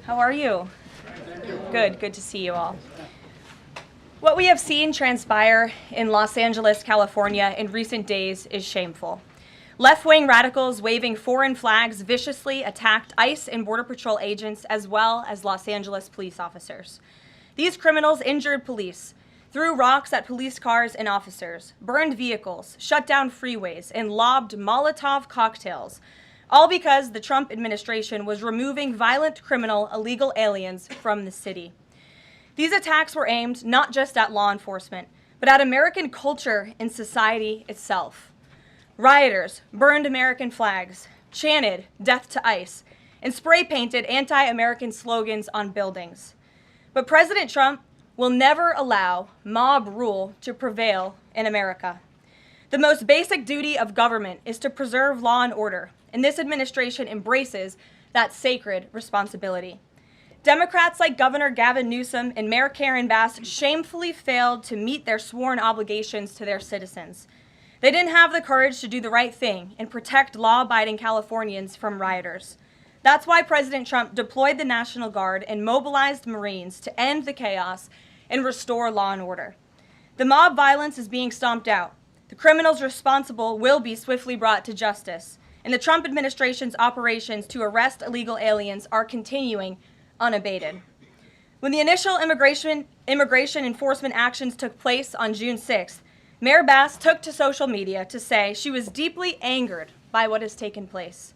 How are you? Good to see you all. What we have seen transpire in Los Angeles, California in recent days is shameful. Left-wing radicals waving foreign flags viciously attacked ICE and Border Patrol agents as well as Los Angeles police officers. These criminals injured police, threw rocks at police cars and officers, burned vehicles, shut down freeways, and lobbed Molotov cocktails, all because the Trump administration was removing violent criminal illegal aliens from the city. These attacks were aimed not just at law enforcement, but at American culture and society itself. Rioters burned American flags, chanted "Death to ICE," and spray-painted anti-American slogans on buildings. But President Trump will never allow mob rule to prevail in America. The most basic duty of government is to preserve law and order, and this administration embraces that sacred responsibility. Democrats like Governor Gavin Newsom and Mayor Karen Bass shamefully failed to meet their sworn obligations to their citizens. They didn't have the courage to do the right thing and protect law-abiding Californians from rioters. That's why President Trump deployed the National Guard and mobilized Marines to end the chaos and restore law and order. The mob violence is being stomped out. The criminals responsible will be swiftly brought to justice, and the Trump administration's operations to arrest illegal aliens are continuing unabated. When the initial immigration enforcement actions took place on June 6th, Mayor Bass took to social media to say she was deeply angered by what has taken place.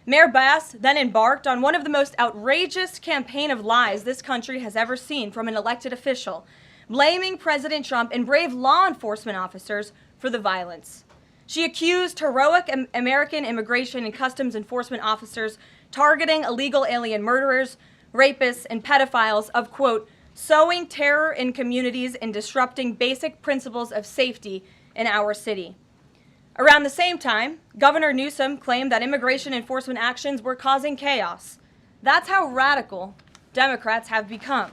Mayor Bass then embarked on one of the most outrageous campaign of lies this country has ever seen from an elected official, blaming President Trump and brave law enforcement officers for the violence. She accused heroic American immigration and customs enforcement officers targeting illegal alien murderers, rapists, and pedophiles of, quote, sowing terror in communities and disrupting basic principles of safety in our city. Around the same time, Governor Newsom claimed that immigration enforcement actions were causing chaos. That's how radical Democrats have become.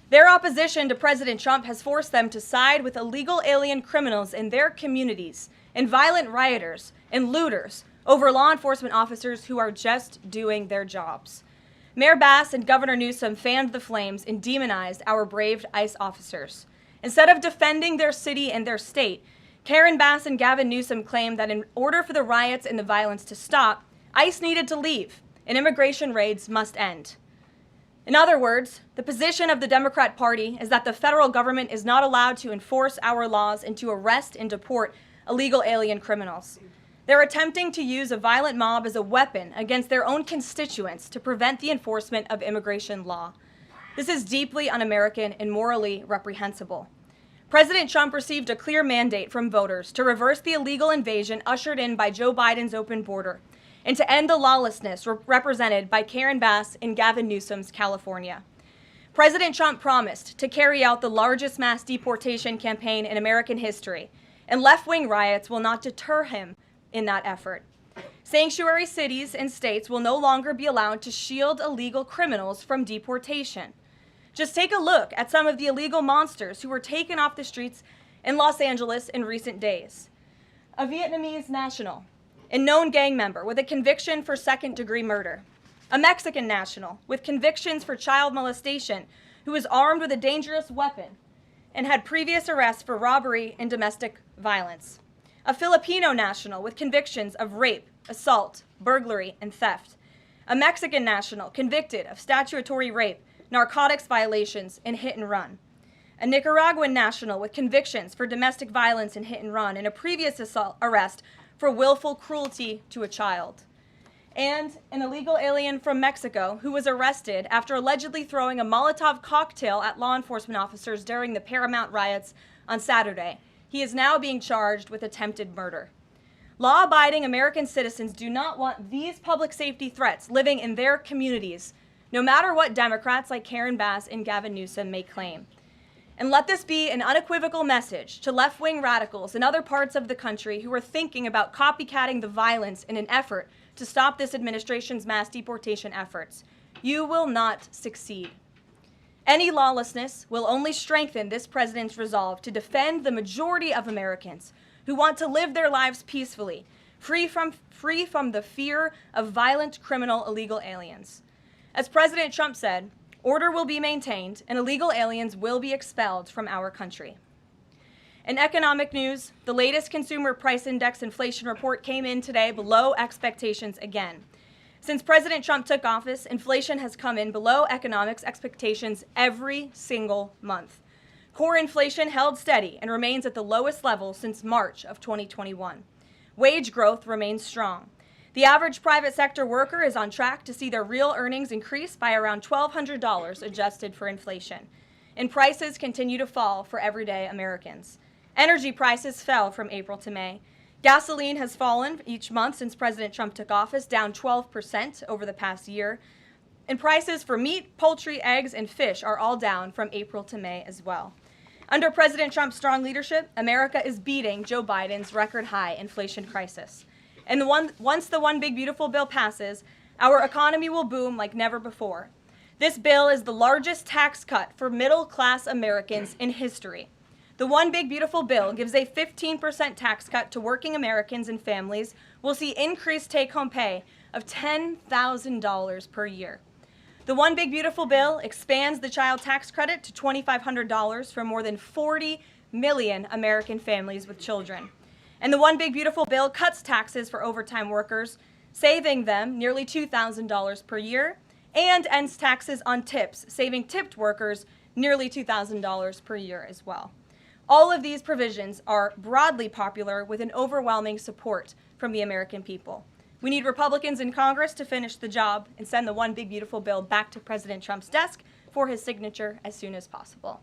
Their opposition to President Trump has forced them to side with illegal alien criminals in their communities and violent rioters and looters over law enforcement officers who are just doing their jobs. Mayor Bass and Governor Newsom fanned the flames and demonized our brave ICE officers. Instead of defending their city and their state, Karen Bass and Gavin Newsom claimed that in order for the riots and the violence to stop, ICE needed to leave and immigration raids must end. In other words, the position of the Democrat Party is that the federal government is not allowed to enforce our laws and to arrest and deport illegal alien criminals. They're attempting to use a violent mob as a weapon against their own constituents to prevent the enforcement of immigration law. This is deeply un-American and morally reprehensible. President Trump received a clear mandate from voters to reverse the illegal invasion ushered in by Joe Biden's open border and to end the lawlessness represented by Karen Bass and Gavin Newsom's California. President Trump promised to carry out the largest mass deportation campaign in American history, and left-wing riots will not deter him in that effort. Sanctuary cities and states will no longer be allowed to shield illegal criminals from deportation. Just take a look at some of the illegal monsters who were taken off the streets in Los Angeles in recent days. A Vietnamese national, a known gang member with a conviction for second-degree murder. A Mexican national with convictions for child molestation who was armed with a dangerous weapon and had previous arrests for robbery and domestic violence. A Filipino national with convictions of rape, assault, burglary, and theft. A Mexican national convicted of statutory rape, narcotics violations, and hit and run. A Nicaraguan national with convictions for domestic violence and hit and run, and a previous arrest for willful cruelty to a child. And an illegal alien from Mexico who was arrested after allegedly throwing a Molotov cocktail at law enforcement officers during the Paramount riots on Saturday. He is now being charged with attempted murder. Law-abiding American citizens do not want these public safety threats living in their communities, no matter what Democrats like Karen Bass and Gavin Newsom may claim. And let this be an unequivocal message to left-wing radicals in other parts of the country who are thinking about copycatting the violence in an effort to stop this administration's mass deportation efforts. You will not succeed. Any lawlessness will only strengthen this president's resolve to defend the majority of Americans who want to live their lives peacefully, free from the fear of violent criminal illegal aliens. As President Trump said, order will be maintained and illegal aliens will be expelled from our country. In economic news, the latest Consumer Price Index inflation report came in today below expectations again. Since President Trump took office, inflation has come in below economics expectations every single month. Core inflation held steady and remains at the lowest level since March of 2021. Wage growth remains strong. The average private sector worker is on track to see their real earnings increase by around $1,200 adjusted for inflation. And prices continue to fall for everyday Americans. Energy prices fell from April to May. Gasoline has fallen each month since President Trump took office, down 12% over the past year. And prices for meat, poultry, eggs, and fish are all down from April to May as well. Under President Trump's strong leadership, America is beating Joe Biden's record-high inflation crisis. And once the One Big Beautiful Bill passes, our economy will boom like never before. This bill is the largest tax cut for middle-class Americans in history. The One Big Beautiful Bill gives a 15% tax cut to working Americans and families. We'll see increased take-home pay of $10,000 per year. The One Big Beautiful Bill expands the child tax credit to $2,500 for more than 40 million American families with children. And the One Big Beautiful Bill cuts taxes for overtime workers, saving them nearly $2,000 per year, and ends taxes on tips, saving tipped workers nearly $2,000 per year as well. All of these provisions are broadly popular with an overwhelming support from the American people. We need Republicans in Congress to finish the job and send the One Big Beautiful Bill back to President Trump's desk for his signature as soon as possible.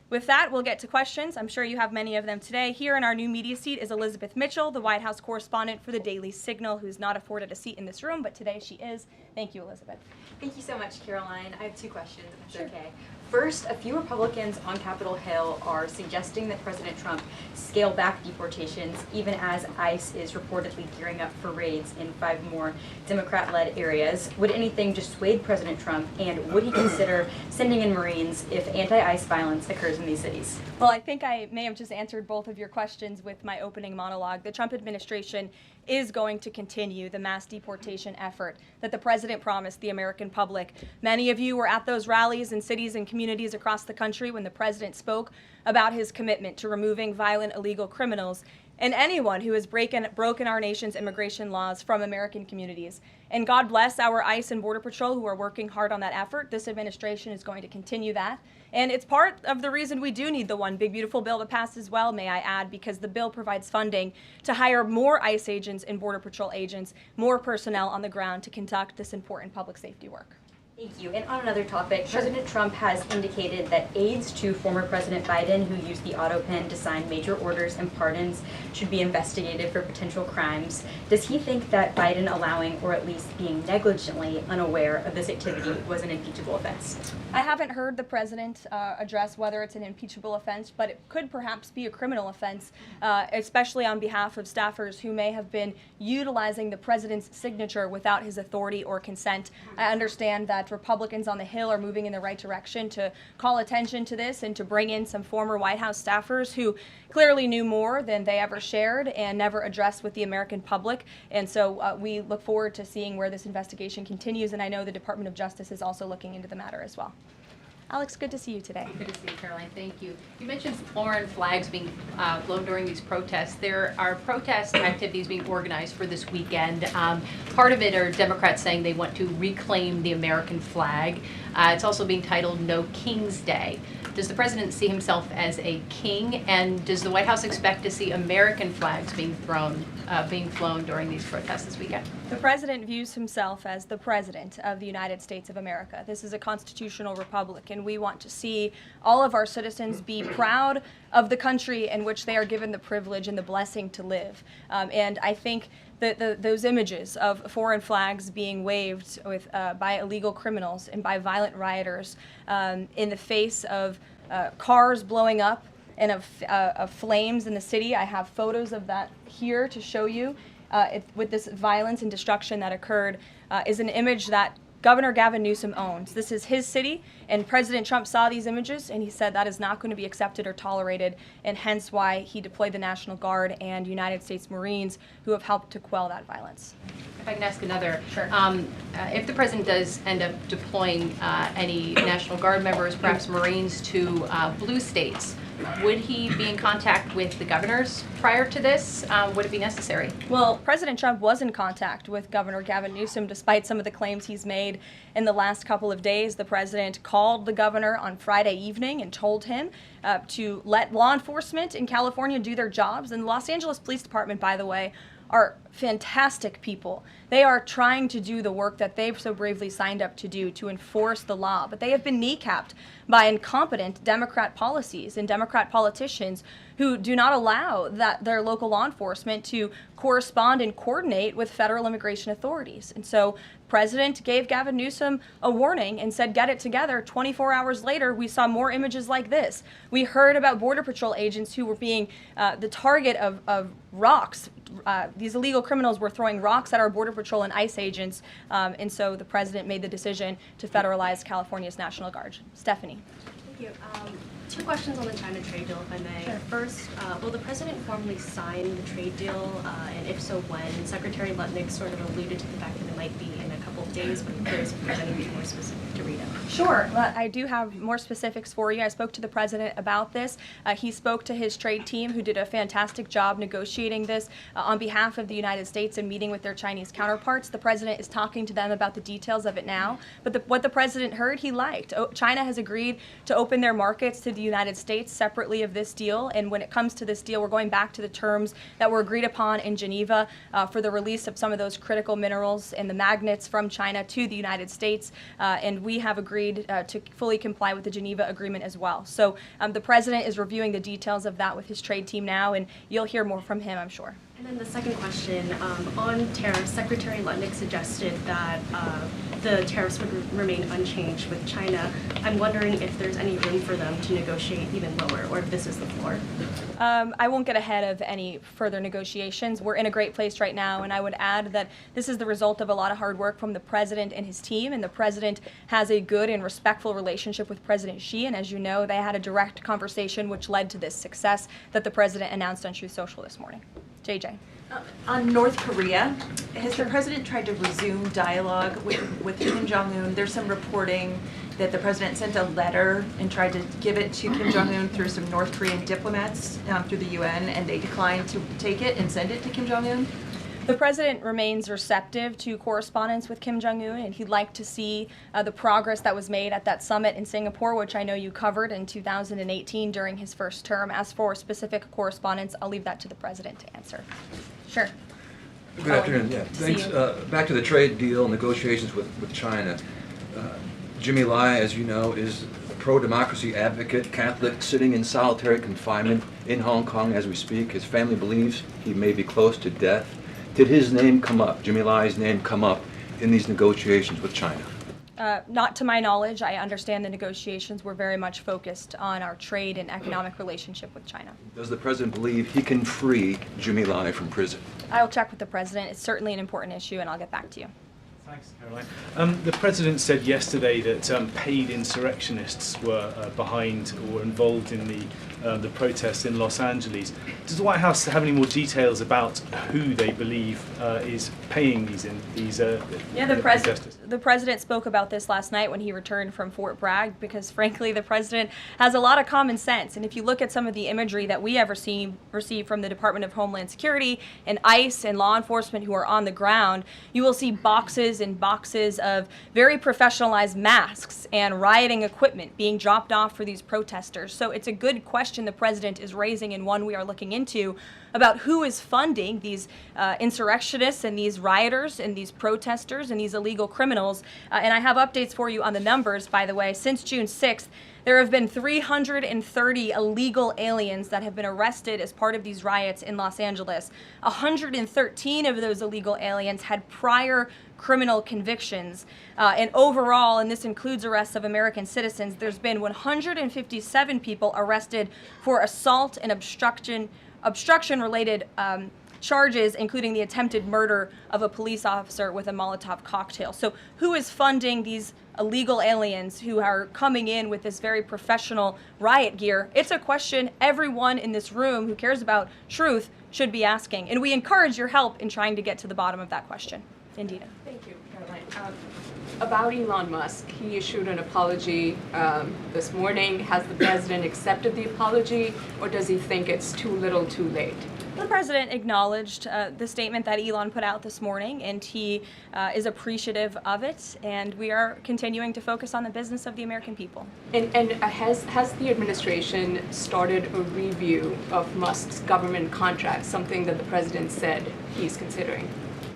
With that, we'll get to questions. I'm sure you have many of them today. Here in our new media seat is Elizabeth Mitchell, the White House correspondent for the Daily Signal, who's not afforded a seat in this room, but today she is. Thank you, Elizabeth. Thank you so much, Karoline. I have two questions, if that's okay. First, a few Republicans on Capitol Hill are suggesting that President Trump scale back deportations, even as ICE is reportedly gearing up for raids in 5 more Democrat-led areas. Would anything dissuade President Trump, and would he consider sending in Marines if anti-ICE violence occurs in these cities? Well, I think I may have just answered both of your questions with my opening monologue. The Trump administration is going to continue the mass deportation effort that the president promised the American public. Many of you were at those rallies in cities and communities across the country when the president spoke about his commitment to removing violent illegal criminals and anyone who has broken our nation's immigration laws from American communities. And God bless our ICE and Border Patrol who are working hard on that effort. This administration is going to continue that. And it's part of the reason we do need the One Big Beautiful Bill to pass as well, may I add, because the bill provides funding to hire more ICE agents and Border Patrol agents, more personnel on the ground to conduct this important public safety work. Thank you. And on another topic, President Trump has indicated that aides to former President Biden who used the auto pen to sign major orders and pardons should be investigated for potential crimes. Does he think that Biden allowing, or at least being negligently unaware of this activity, was an impeachable offense? I haven't heard the president address whether it's an impeachable offense, but it could perhaps be a criminal offense, especially on behalf of staffers who may have been utilizing the president's signature without his authority or consent. I understand that Republicans on the Hill are moving in the right direction to call attention to this and to bring in some former White House staffers who clearly knew more than they ever shared and never addressed with the American public. And so we look forward to seeing where this investigation continues, and I know the Department of Justice is also looking into the matter as well. Alex, good to see you today. Good to see you, Karoline. Thank you. You mentioned foreign flags being blown during these protests. There are protest activities being organized for this weekend. Part of it are Democrats saying they want to reclaim the American flag. It's also being titled No King's Day. Does the president see himself as a king, and does the White House expect to see American flags being flown during these protests this weekend? The president views himself as the president of the United States of America. This is a constitutional republic, and we want to see all of our citizens be proud of the country in which they are given the privilege and the blessing to live. And I think that those images of foreign flags being waved with, by illegal criminals and by violent rioters in the face of cars blowing up and of flames in the city. I have photos of that here to show you. With this violence and destruction that occurred is an image that Governor Gavin Newsom owns. This is his city, and President Trump saw these images, and he said that is not going to be accepted or tolerated, and hence why he deployed the National Guard and United States Marines who have helped to quell that violence. If I can ask another. Sure. If the president does end up deploying any National Guard members, perhaps Marines, to blue states, would he be in contact with the governors prior to this? Would it be necessary? Well, President Trump was in contact with Governor Gavin Newsom despite some of the claims he's made in the last couple of days. The president called the governor on Friday evening and told him to let law enforcement in California do their jobs. And the Los Angeles Police Department, by the way, are fantastic people. They are trying to do the work that they've so bravely signed up to do, to enforce the law. But they have been kneecapped by incompetent Democrat policies and Democrat politicians who do not allow their local law enforcement to correspond and coordinate with federal immigration authorities. And so the president gave Gavin Newsom a warning and said, get it together. 24 hours later, we saw more images like this. We heard about Border Patrol agents who were being the target of rocks. These illegal criminals were throwing rocks at our Border Patrol and ICE agents, and so the president made the decision to federalize California's National Guard. Stephanie. Thank you. Two questions on the China trade deal, if I may. Sure. First, will the president formally sign the trade deal, and if so, when? Secretary Lutnick sort of alluded to the fact that it might be in a couple of days, but I'm curious if there's anything more specific to read out. Sure. Well, I do have more specifics for you. I spoke to the president about this. He spoke to his trade team, who did a fantastic job negotiating this on behalf of the United States and meeting with their Chinese counterparts. The president is talking to them about the details of it now. But what the president heard, he liked. China has agreed to open their markets to the United States separately of this deal. And when it comes to this deal, we're going back to the terms that were agreed upon in Geneva for the release of some of those critical minerals and the magnets from China to the United States. And we have agreed to fully comply with the Geneva Agreement as well. So the president is reviewing the details of that with his trade team now, and you'll hear more from him, I'm sure. And then the second question, on tariffs, Secretary Lutnick suggested that the tariffs would remain unchanged with China. I'm wondering if there's any room for them to negotiate even lower, or if this is the floor. I won't get ahead of any further negotiations. We're in a great place right now, and I would add that this is the result of a lot of hard work from the president and his team, and the president has a good and respectful relationship with President Xi, and as you know, they had a direct conversation which led to this success that the president announced on Truth Social this morning. JJ. On North Korea, has the president tried to resume dialogue with Kim Jong-un? There's some reporting that the president sent a letter and tried to give it to Kim Jong-un through some North Korean diplomats through the UN, and they declined to take it and send it to Kim Jong-un. The president remains receptive to correspondence with Kim Jong-un, and he'd like to see the progress that was made at that summit in Singapore, which I know you covered in 2018 during his first term. As for specific correspondence, I'll leave that to the president to answer. Sure. Good afternoon. Yeah, thanks. Back to the trade deal negotiations with China. Jimmy Lai, as you know, is a pro-democracy advocate, Catholic, sitting in solitary confinement in Hong Kong as we speak. His family believes he may be close to death. Did his name come up, Jimmy Lai's name come up in these negotiations with China? Not to my knowledge. I understand the negotiations were very much focused on our trade and economic relationship with China. Does the president believe he can free Jimmy Lai from prison? I'll check with the president. It's certainly an important issue, and I'll get back to you. Thanks, Karoline. The president said yesterday that paid insurrectionists were behind or involved in the protests in Los Angeles. Does the White House have any more details about who they believe is paying these protesters? The president spoke about this last night when he returned from Fort Bragg, because frankly the president has a lot of common sense, and if you look at some of the imagery that we have received from the Department of Homeland Security and ICE and law enforcement who are on the ground, you will see boxes and boxes of very professionalized masks and rioting equipment being dropped off for these protesters. So it's a good question the president is raising, and one we are looking into, about who is funding these insurrectionists and these rioters and these protesters and these illegal criminals. And I have updates for you on the numbers, by the way. Since June 6th, there have been 330 illegal aliens that have been arrested as part of these riots in Los Angeles. 113 of those illegal aliens had prior criminal convictions. And overall, and this includes arrests of American citizens, there's been 157 people arrested for assault and obstruction-related charges, including the attempted murder of a police officer with a Molotov cocktail. So who is funding these illegal aliens who are coming in with this very professional riot gear? It's a question everyone in this room who cares about truth should be asking. And we encourage your help in trying to get to the bottom of that question. Indina. Thank you, Karoline. About Elon Musk, he issued an apology this morning. Has the president accepted the apology, or does he think it's too little too late? The president acknowledged the statement that Elon put out this morning, and he is appreciative of it, and we are continuing to focus on the business of the American people. And has the administration started a review of Musk's government contracts, something that the president said he's considering?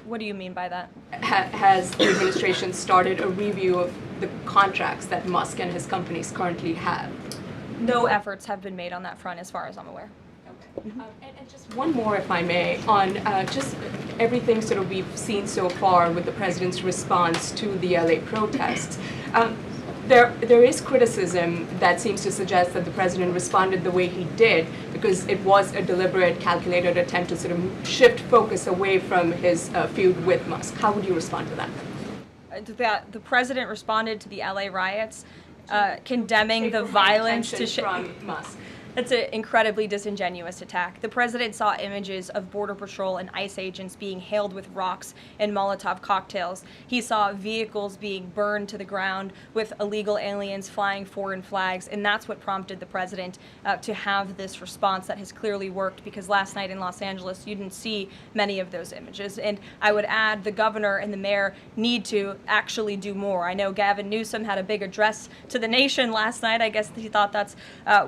What do you mean by that? Has the administration started a review of the contracts that Musk and his companies currently have? No efforts have been made on that front as far as I'm aware. And just one more, if I may, on just everything sort of we've seen so far with the president's response to the LA protests. There is criticism that seems to suggest that the president responded the way he did because it was a deliberate, calculated attempt to sort of shift focus away from his feud with Musk. How would you respond to that? The president responded to the LA riots, condemning the violence to from Musk. That's an incredibly disingenuous attack. The president saw images of Border Patrol and ICE agents being hailed with rocks and Molotov cocktails. He saw vehicles being burned to the ground with illegal aliens flying foreign flags, and that's what prompted the president to have this response that has clearly worked, because last night in Los Angeles you didn't see many of those images. And I would add the governor and the mayor need to actually do more. I know Gavin Newsom had a big address to the nation last night. I guess he thought that's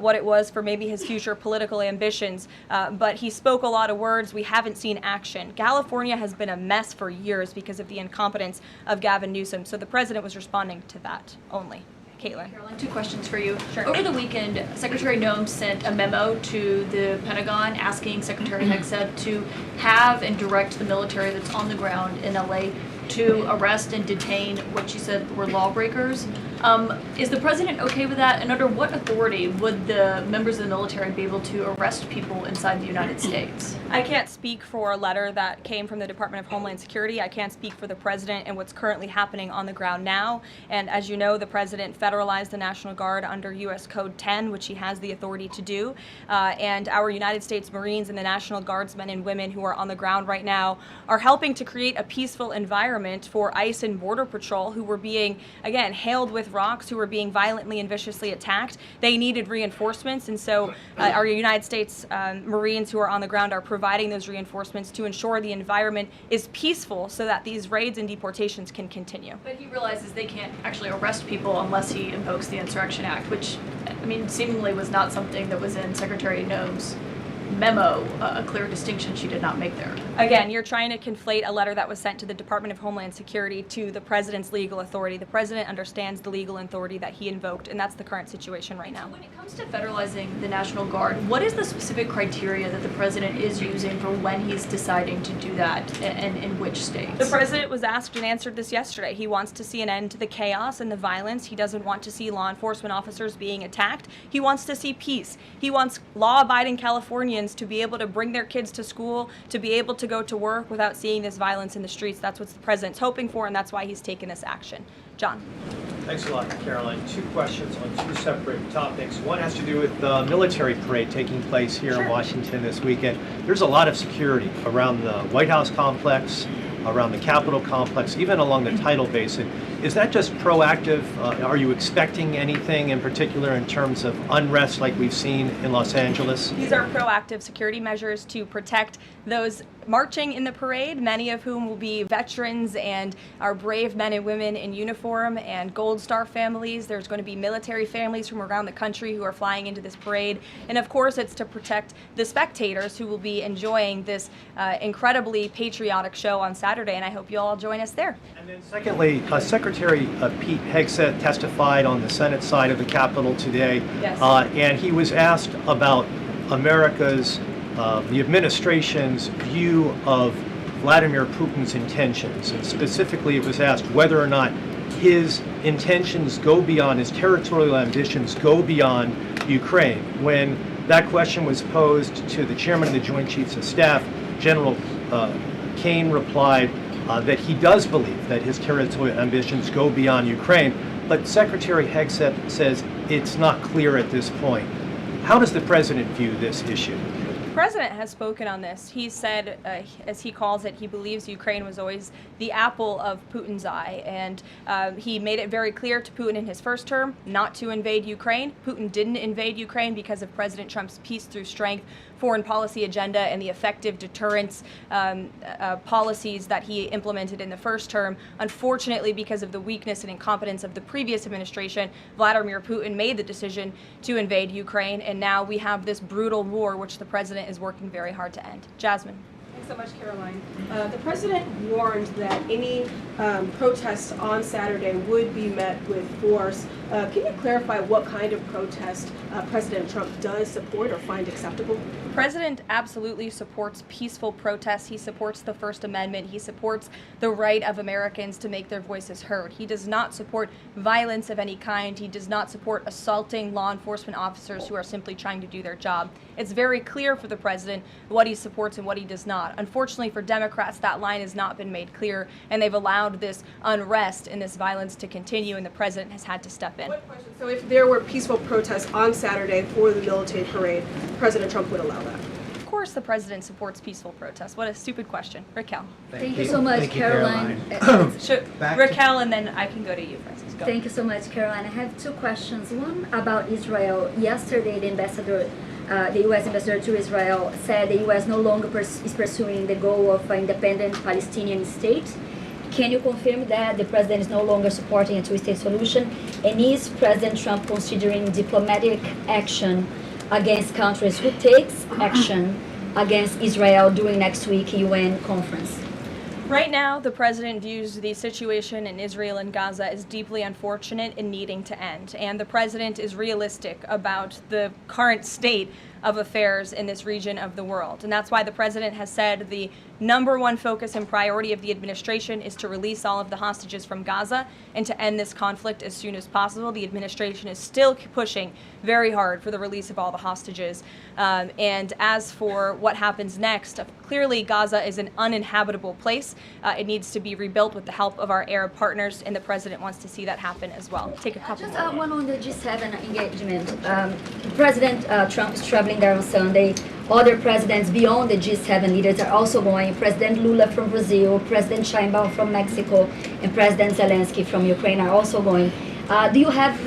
what it was for maybe his future political ambitions, but he spoke a lot of words. We haven't seen action. California has been a mess for years because of the incompetence of Gavin Newsom, so the president was responding to that only. Caitlin. Caroline, 2 questions for you. Sure. Over the weekend, Secretary Noem sent a memo to the Pentagon asking Secretary Hegseth to have and direct the military that's on the ground in LA to arrest and detain what she said were lawbreakers. Is the president okay with that? And under what authority would the members of the military be able to arrest people inside the United States? I can't speak for a letter that came from the Department of Homeland Security. I can't speak for the president and what's currently happening on the ground now. And as you know, the president federalized the National Guard under U.S. Code 10, which he has the authority to do. And our United States Marines and the National Guardsmen and women who are on the ground right now are helping to create a peaceful environment for ICE and Border Patrol, who were being, again, hailed with rocks, who were being violently and viciously attacked. They needed reinforcements, and so our United States Marines who are on the ground are providing those reinforcements to ensure the environment is peaceful so that these raids and deportations can continue. But he realizes they can't actually arrest people unless he invokes the Insurrection Act, which, I mean, seemingly was not something that was in Secretary Noem's memo, a clear distinction she did not make there. Again, you're trying to conflate a letter that was sent to the Department of Homeland Security to the president's legal authority. The president understands the legal authority that he invoked, and that's the current situation right now. When it comes to federalizing the National Guard, what is the specific criteria that the president is using for when he's deciding to do that, and in which states? The president was asked and answered this yesterday. He wants to see an end to the chaos and the violence. He doesn't want to see law enforcement officers being attacked. He wants to see peace. He wants law-abiding Californians to be able to bring their kids to school, to be able to go to work without seeing this violence in the streets. That's what the president's hoping for, and that's why he's taken this action. John. Thanks a lot, Caroline. 2 questions on 2 separate topics. One has to do with the military parade taking place here in Washington this weekend. There's a lot of security around the White House complex, around the Capitol complex, even along the tidal basin. Is that just proactive? Are you expecting anything in particular in terms of unrest like we've seen in Los Angeles? These are proactive security measures to protect those marching in the parade, many of whom will be veterans and our brave men and women in uniform and Gold Star families. There's going to be military families from around the country who are flying into this parade. And of course, it's to protect the spectators who will be enjoying this incredibly patriotic show on Saturday, and I hope you all join us there. And then secondly, Secretary Pete Hegseth testified on the Senate side of the Capitol today, and he was asked about America's, the administration's view of Vladimir Putin's intentions. And specifically, it was asked whether or not his intentions go beyond, his territorial ambitions go beyond Ukraine. When that question was posed to the chairman of the Joint Chiefs of Staff, General Kane replied that he does believe that his territorial ambitions go beyond Ukraine, but Secretary Hegseth says it's not clear at this point. How does the president view this issue? The president has spoken on this. He said, as he calls it, he believes Ukraine was always the apple of Putin's eye. And he made it very clear to Putin in his first term not to invade Ukraine. Putin didn't invade Ukraine because of President Trump's peace through strength foreign policy agenda and the effective deterrence policies that he implemented in the first term. Unfortunately, because of the weakness and incompetence of the previous administration, Vladimir Putin made the decision to invade Ukraine, and now we have this brutal war which the president is working very hard to end. Jasmine. Thanks so much, Caroline. The president warned that any protests on Saturday would be met with force. Can you clarify what kind of protest President Trump does support or find acceptable? The president absolutely supports peaceful protests. He supports the First Amendment. He supports the right of Americans to make their voices heard. He does not support violence of any kind. He does not support assaulting law enforcement officers who are simply trying to do their job. It's very clear for the president what he supports and what he does not. Unfortunately for Democrats, that line has not been made clear, and they've allowed this unrest and this violence to continue, and the president has had to step in. So if there were peaceful protests on Saturday for the military parade, President Trump would allow that? Of course the president supports peaceful protests. What a stupid question. Raquel. Thank you so much, Thank you, Caroline. Raquel, and then I can go to you, Francis. Go. Thank you so much, Caroline. I have two questions. One about Israel. Yesterday, the U.S. ambassador to Israel said the U.S. no longer is pursuing the goal of an independent Palestinian state. Can you confirm that the president is no longer supporting a two-state solution? And is President Trump considering diplomatic action against countries who takes action against Israel during next week UN conference? Right now, the president views the situation in Israel and Gaza as deeply unfortunate and needing to end. And the president is realistic about the current state of affairs in this region of the world. And that's why the president has said the number one focus and priority of the administration is to release all of the hostages from Gaza and to end this conflict as soon as possible. The administration is still pushing very hard for the release of all the hostages. And as for what happens next, clearly Gaza is an uninhabitable place. It needs to be rebuilt with the help of our Arab partners, and the president wants to see that happen as well. Take a couple Just more. one on the G7 engagement. President Trump is traveling there on Sunday. Other presidents beyond the G7 leaders are also going. President Lula from Brazil, President Sheinbaum from Mexico, and President Zelensky from Ukraine are also going. Do you have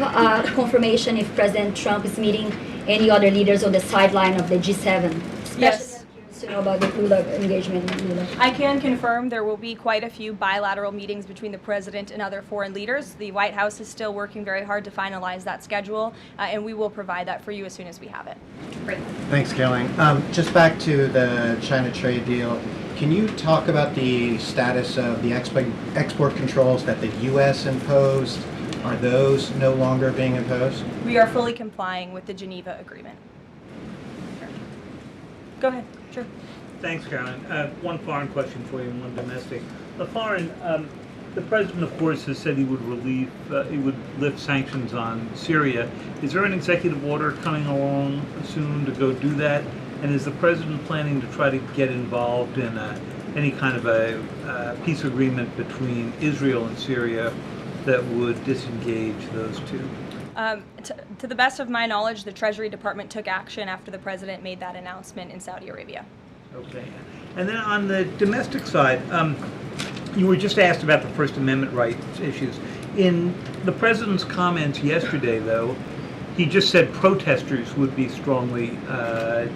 confirmation if President Trump is meeting any other leaders on the sideline of the G7? Yes. To know about the Lula engagement with Lula. I can confirm there will be quite a few bilateral meetings between the president and other foreign leaders. The White House is still working very hard to finalize that schedule, and we will provide that for you as soon as we have it. Great. Thanks, Karoline. Just back to the China trade deal, can you talk about the status of the export controls that the U.S. imposed? Are those no longer being imposed? We are fully complying with the Geneva Agreement. Go ahead. Sure. Thanks, Caroline. One foreign question for you and one domestic. The foreign, the president, of course, has said he would lift sanctions on Syria. Is there an executive order coming along soon to go do that? And is the president planning to try to get involved in any kind of a peace agreement between Israel and Syria that would disengage those two? To the best of my knowledge, the Treasury Department took action after the president made that announcement in Saudi Arabia. Okay. And then on the domestic side, you were just asked about the First Amendment rights issues. In the president's comments yesterday, though, he just said protesters would be strongly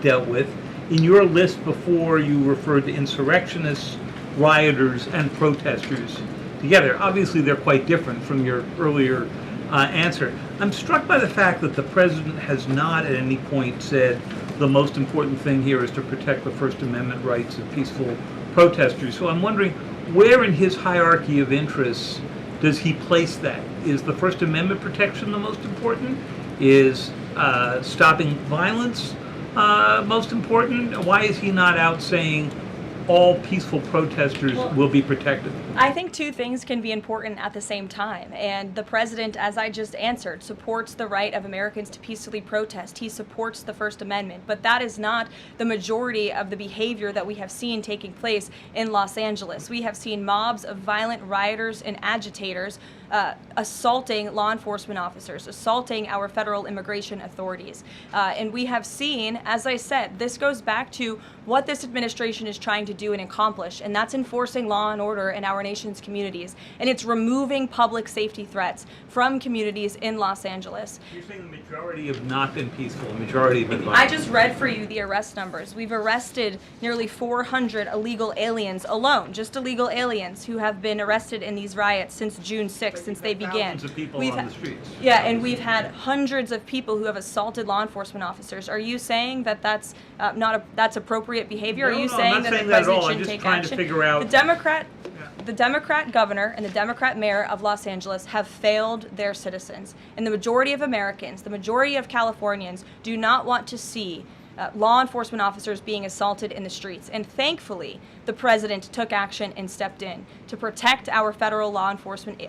dealt with. In your list before, you referred to insurrectionists, rioters, and protesters together. Obviously, they're quite different from your earlier answer. I'm struck by the fact that the president has not at any point said the most important thing here is to protect the First Amendment rights of peaceful protesters. So I'm wondering, where in his hierarchy of interests does he place that? Is the First Amendment protection the most important? Is stopping violence most important? Why is he not out saying all peaceful protesters will be protected? I think two things can be important at the same time. And the president, as I just answered, supports the right of Americans to peacefully protest. He supports the First Amendment. But that is not the majority of the behavior that we have seen taking place in Los Angeles. We have seen mobs of violent rioters and agitators assaulting law enforcement officers, assaulting our federal immigration authorities. And we have seen, as I said, this goes back to what this administration is trying to do and accomplish, and that's enforcing law and order in our nation's communities. And it's removing public safety threats from communities in Los Angeles. You're saying the majority have not been peaceful, the majority have been violent. I just read for you the arrest numbers. We've arrested nearly 400 illegal aliens alone, just illegal aliens who have been arrested in these riots since June 6th, since they began. Thousands of people We've on the streets. Yeah, and we've had hundreds of people who have assaulted law enforcement officers. Are you saying that that's that's appropriate behavior? Are No, you no, saying I'm not that saying the that at all. president I'm shouldn't just take trying to action? figure out- The Democrat governor and the Democrat mayor of Los Angeles have failed their citizens. And the majority of Americans, the majority of Californians do not want to see law enforcement officers being assaulted in the streets. And thankfully, the president took action and stepped in to protect our federal law enforcement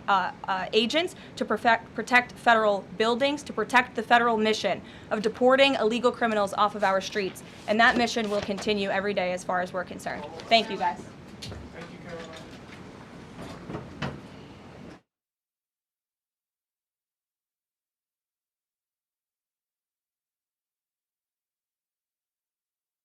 agents, to protect federal buildings, to protect the federal mission of deporting illegal criminals off of our streets. And that mission will continue every day as far as we're concerned. Thank you, guys.